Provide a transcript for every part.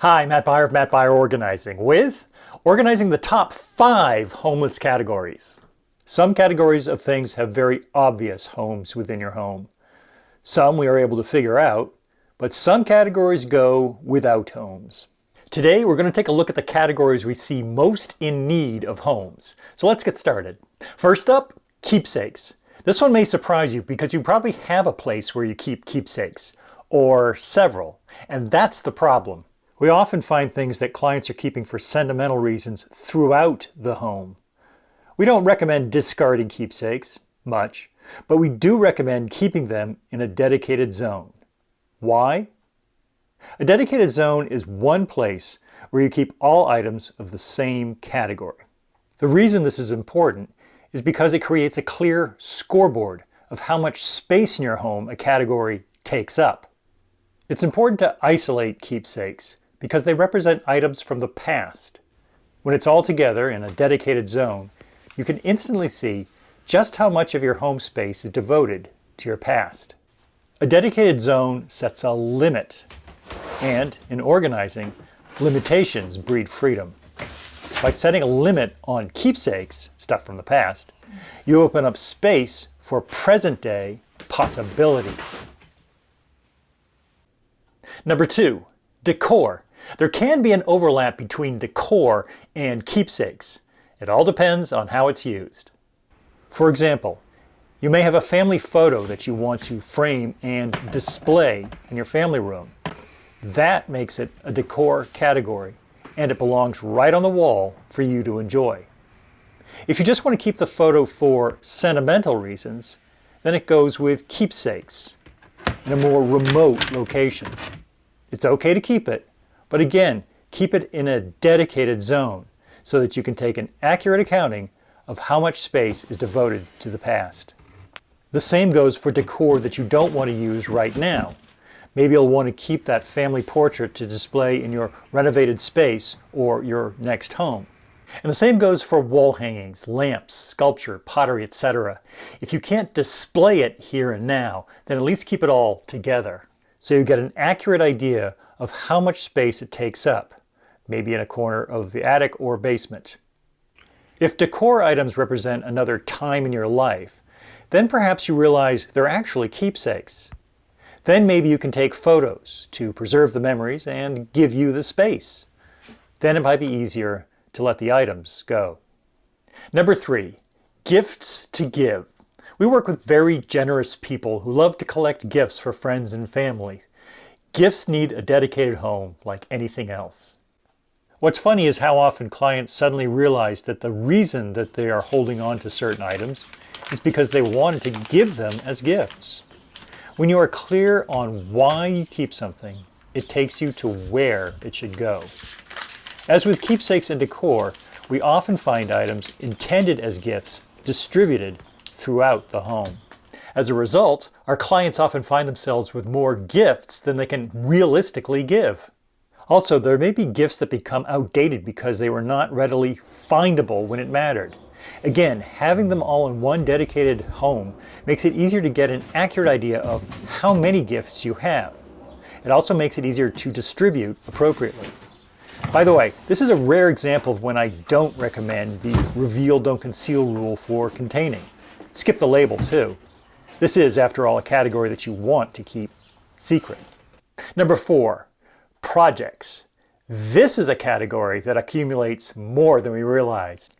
Hi, Matt Byer of Matt Byer Organizing with organizing the top 5 homeless categories. Some categories of things have very obvious homes within your home. Some we are able to figure out, but some categories go without homes. Today we're going to take a look at the categories we see most in need of homes. So let's get started. First up, keepsakes. This one may surprise you because you probably have a place where you keep keepsakes, or several, and that's the problem. We often find things that clients are keeping for sentimental reasons throughout the home. We don't recommend discarding keepsakes much, but we do recommend keeping them in a dedicated zone. Why? A dedicated zone is one place where you keep all items of the same category. The reason this is important is because it creates a clear scoreboard of how much space in your home a category takes up. It's important to isolate keepsakes because they represent items from the past. When it's all together in a dedicated zone, you can instantly see just how much of your home space is devoted to your past. A dedicated zone sets a limit, and in organizing, limitations breed freedom. By setting a limit on keepsakes, stuff from the past, you open up space for present-day possibilities. Number 2, decor. There can be an overlap between decor and keepsakes. It all depends on how it's used. For example, you may have a family photo that you want to frame and display in your family room. That makes it a decor category, and it belongs right on the wall for you to enjoy. If you just want to keep the photo for sentimental reasons, then it goes with keepsakes in a more remote location. It's okay to keep it, but again, keep it in a dedicated zone so that you can take an accurate accounting of how much space is devoted to the past. The same goes for decor that you don't want to use right now. Maybe you'll want to keep that family portrait to display in your renovated space or your next home. And the same goes for wall hangings, lamps, sculpture, pottery, etc. If you can't display it here and now, then at least keep it all together so you get an accurate idea of how much space it takes up, maybe in a corner of the attic or basement. If decor items represent another time in your life, then perhaps you realize they're actually keepsakes. Then maybe you can take photos to preserve the memories and give you the space. Then it might be easier to let the items go. Number 3, gifts to give. We work with very generous people who love to collect gifts for friends and family. Gifts need a dedicated home like anything else. What's funny is how often clients suddenly realize that the reason that they are holding on to certain items is because they wanted to give them as gifts. When you are clear on why you keep something, it takes you to where it should go. As with keepsakes and decor, we often find items intended as gifts distributed throughout the home. As a result, our clients often find themselves with more gifts than they can realistically give. Also, there may be gifts that become outdated because they were not readily findable when it mattered. Again, having them all in one dedicated home makes it easier to get an accurate idea of how many gifts you have. It also makes it easier to distribute appropriately. By the way, this is a rare example of when I don't recommend the reveal, don't conceal rule for containing. Skip the label too. This is, after all, a category that you want to keep secret. Number 4, projects. This is a category that accumulates more than we realize.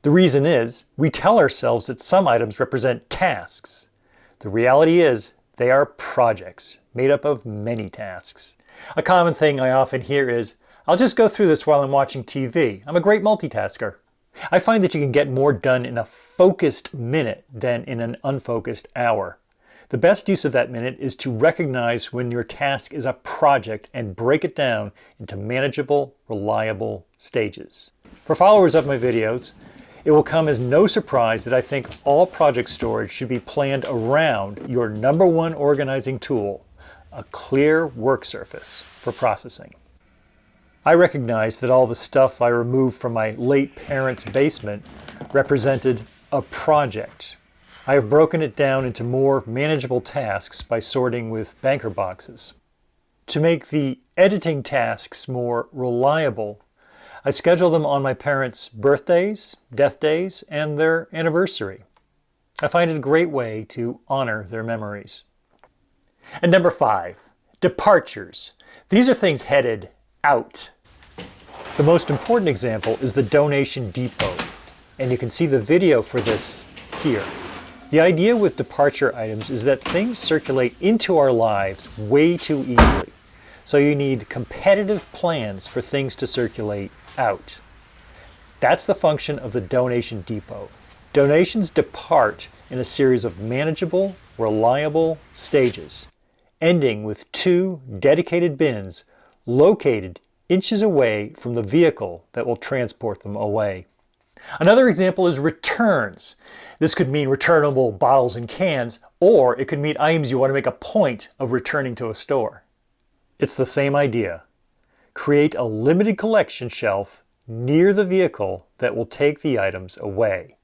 The reason is, we tell ourselves that some items represent tasks. The reality is, they are projects made up of many tasks. A common thing I often hear is, I'll just go through this while I'm watching TV. I'm a great multitasker. I find that you can get more done in a focused minute than in an unfocused hour. The best use of that minute is to recognize when your task is a project and break it down into manageable, reliable stages. For followers of my videos, it will come as no surprise that I think all project storage should be planned around your number one organizing tool, a clear work surface for processing. I recognize that all the stuff I removed from my late parents' basement represented a project. I have broken it down into more manageable tasks by sorting with banker boxes. To make the editing tasks more reliable, I schedule them on my parents' birthdays, death days, and their anniversary. I find it a great way to honor their memories. And number 5, departures. These are things headed out. The most important example is the donation depot, and you can see the video for this here. The idea with departure items is that things circulate into our lives way too easily. So you need competitive plans for things to circulate out. That's the function of the donation depot. Donations depart in a series of manageable, reliable stages, ending with 2 dedicated bins located inches away from the vehicle that will transport them away. Another example is returns. This could mean returnable bottles and cans, or it could mean items you want to make a point of returning to a store. It's the same idea. Create a limited collection shelf near the vehicle that will take the items away,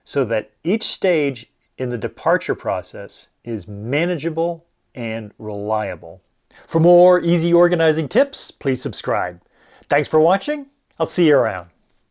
so that each stage in the departure process is manageable and reliable. For more easy organizing tips, please subscribe. Thanks for watching. I'll see you around.